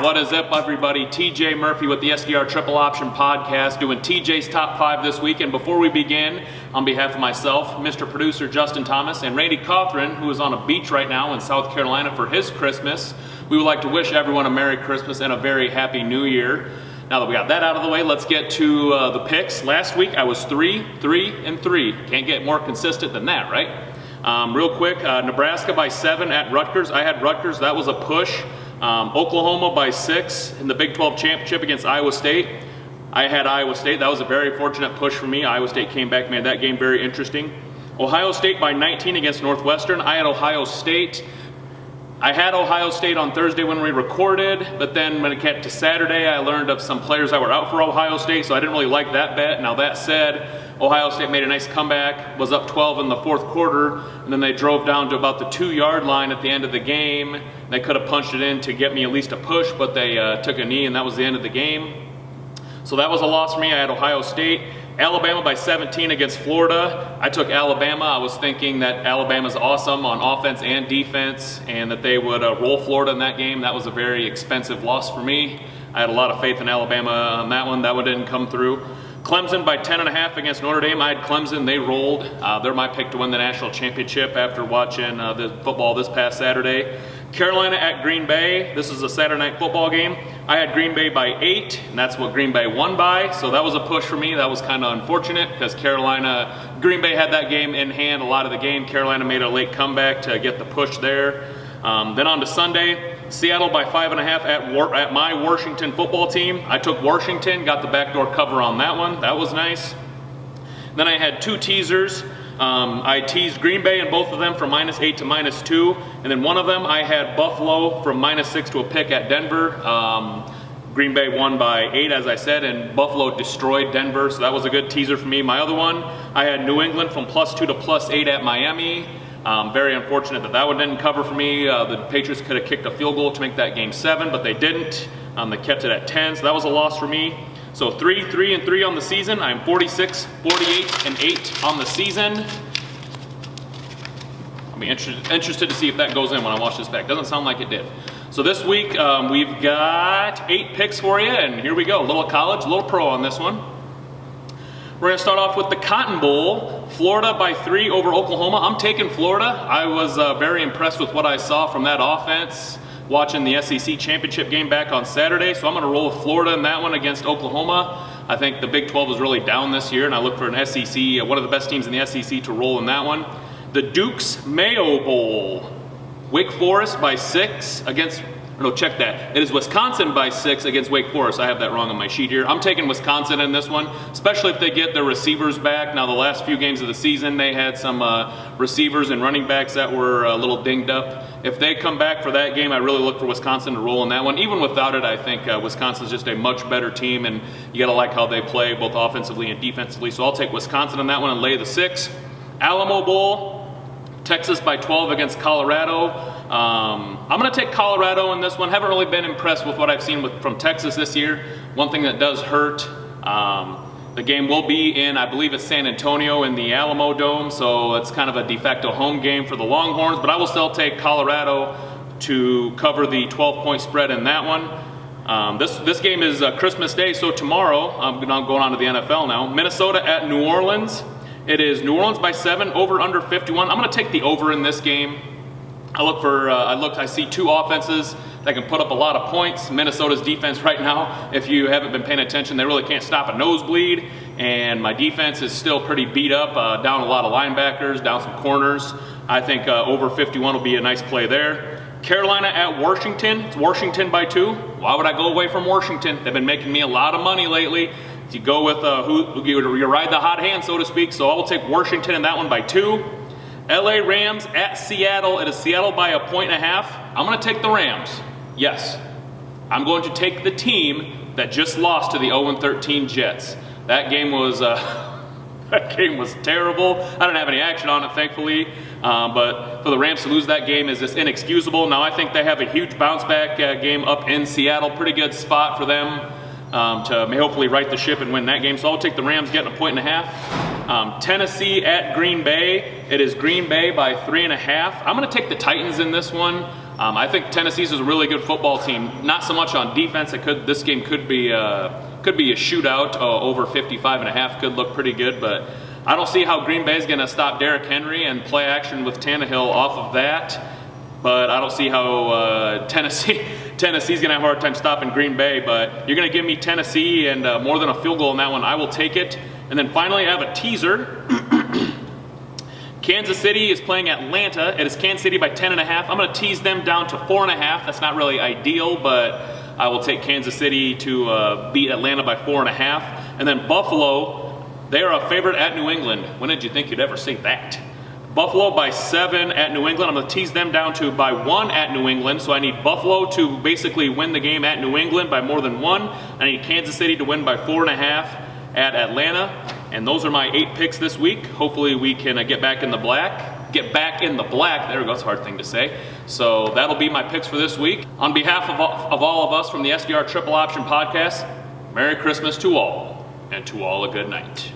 What is up, everybody? TJ Murphy with the SDR Triple Option Podcast, doing TJ's Top 5 this week. And before we begin, on behalf of myself, Mr. Producer Justin Thomas, and Randy Cothran, who is on a beach right now in South Carolina for his Christmas, we would like to wish everyone a Merry Christmas and a very Happy New Year. Now that we got that out of the way, let's get to the picks. Last week I was 3-3-3. Can't get more consistent than that, right? Real quick, Nebraska by 7 at Rutgers. I had Rutgers. That was a push. Oklahoma by 6 in the Big 12 championship against Iowa State. I had Iowa State. That was a very fortunate push for me. Iowa State came back, made that game very interesting. Ohio State by 19 against Northwestern. I had Ohio State. I had Ohio State on Thursday when we recorded, but then when it came to Saturday, I learned of some players that were out for Ohio State, so I didn't really like that bet. Now that said, Ohio State made a nice comeback, was up 12 in the fourth quarter, and then they drove down to about the 2-yard line at the end of the game. They could have punched it in to get me at least a push, but they took a knee, and that was the end of the game. So that was a loss for me. I had Ohio State. Alabama by 17 against Florida. I took Alabama. I was thinking that Alabama's awesome on offense and defense, and that they would roll Florida in that game. That was a very expensive loss for me. I had a lot of faith in Alabama on that one. That one didn't come through. Clemson by 10.5 against Notre Dame. I had Clemson. They rolled. They're my pick to win the national championship after watching the football this past Saturday. Carolina at Green Bay. This is a Saturday night football game. I had Green Bay by 8, and that's what Green Bay won by. So that was a push for me. That was kind of unfortunate because Green Bay had that game in hand a lot of the game. Carolina made a late comeback to get the push there. Then on to Sunday, Seattle by 5.5 at my Washington football team. I took Washington, got the backdoor cover on that one. That was nice. Then I had 2 teasers. I teased Green Bay in both of them from -8 to -2. And then one of them I had Buffalo from -6 to a pick at Denver. Green Bay won by 8, as I said, and Buffalo destroyed Denver. So that was a good teaser for me. My other one, I had New England from +2 to +8 at Miami. Very unfortunate that that one didn't cover for me. The Patriots could have kicked a field goal to make that game 7, but they didn't. They kept it at 10, so that was a loss for me. So 3-3-3 on the season. I'm 46, 48, and 8 on the season. I'll be interested to see if that goes in when I watch this back. Doesn't sound like it did. So this week we've got 8 picks for you, and here we go. A little college, a little pro on this one. We're going to start off with the Cotton Bowl. Florida by 3 over Oklahoma. I'm taking Florida. I was very impressed with what I saw from that offense watching the SEC championship game back on Saturday. So I'm going to roll with Florida in that one against Oklahoma. I think the Big 12 is really down this year, and I look for an SEC, one of the best teams in the SEC, to roll in that one. The Duke's Mayo Bowl. Wake Forest by 6 against... No, check that. It is Wisconsin by 6 against Wake Forest. I have that wrong on my sheet here. I'm taking Wisconsin in this one, especially if they get their receivers back. Now, the last few games of the season, they had some receivers and running backs that were a little dinged up. If they come back for that game, I really look for Wisconsin to roll in that one. Even without it, I think Wisconsin's just a much better team, and you got to like how they play, both offensively and defensively. So I'll take Wisconsin in that one and lay the 6. Alamo Bowl. Texas by 12 against Colorado. I'm going to take Colorado in this one. Haven't really been impressed with what I've seen from Texas this year. One thing that does hurt, the game will be in, I believe it's San Antonio in the Alamo Dome, so it's kind of a de facto home game for the Longhorns, but I will still take Colorado to cover the 12-point spread in that one. This game is Christmas Day, so tomorrow, I'm going on to the NFL now, Minnesota at New Orleans. It is New Orleans by 7, over under 51. I'm going to take the over in this game. I see 2 offenses that can put up a lot of points. Minnesota's defense right now, if you haven't been paying attention, they really can't stop a nosebleed. And my defense is still pretty beat up, down a lot of linebackers, down some corners. I think over 51 will be a nice play there. Carolina at Washington. It's Washington by 2. Why would I go away from Washington? They've been making me a lot of money lately. You go with you ride the hot hand, so to speak. So I will take Washington in that one by 2. LA Rams at Seattle. It is Seattle by 1.5. I'm going to take the Rams. Yes, I'm going to take the team that just lost to the 0-13 Jets. That game was terrible. I didn't have any action on it, thankfully. But for the Rams to lose that game is just inexcusable. Now I think they have a huge bounce back game up in Seattle. Pretty good spot for them to hopefully right the ship and win that game. So I'll take the Rams getting 1.5. Tennessee at Green Bay. It is Green Bay by 3.5. I'm going to take the Titans in this one. I think Tennessee's is a really good football team. Not so much on defense. This game could be a shootout. Over 55.5 could look pretty good, but I don't see how Green Bay is going to stop Derrick Henry and play action with Tannehill off of that. But I don't see how Tennessee's going to have a hard time stopping Green Bay. But you're going to give me Tennessee and more than a field goal in that one. I will take it. And then finally, I have a teaser. Kansas City is playing Atlanta. It is Kansas City by 10.5. I'm going to tease them down to 4.5. That's not really ideal, but I will take Kansas City to beat Atlanta by 4.5. And then Buffalo, they are a favorite at New England. When did you think you'd ever say that? Buffalo by 7 at New England. I'm going to tease them down to by 1 at New England. So I need Buffalo to basically win the game at New England by more than 1. I need Kansas City to win by 4.5 at Atlanta. And those are my 8 picks this week. Hopefully we can get back in the black. Get back in the black. There we go. It's a hard thing to say. So that'll be my picks for this week. On behalf of all of us from the SDR Triple Option Podcast, Merry Christmas to all, and to all a good night.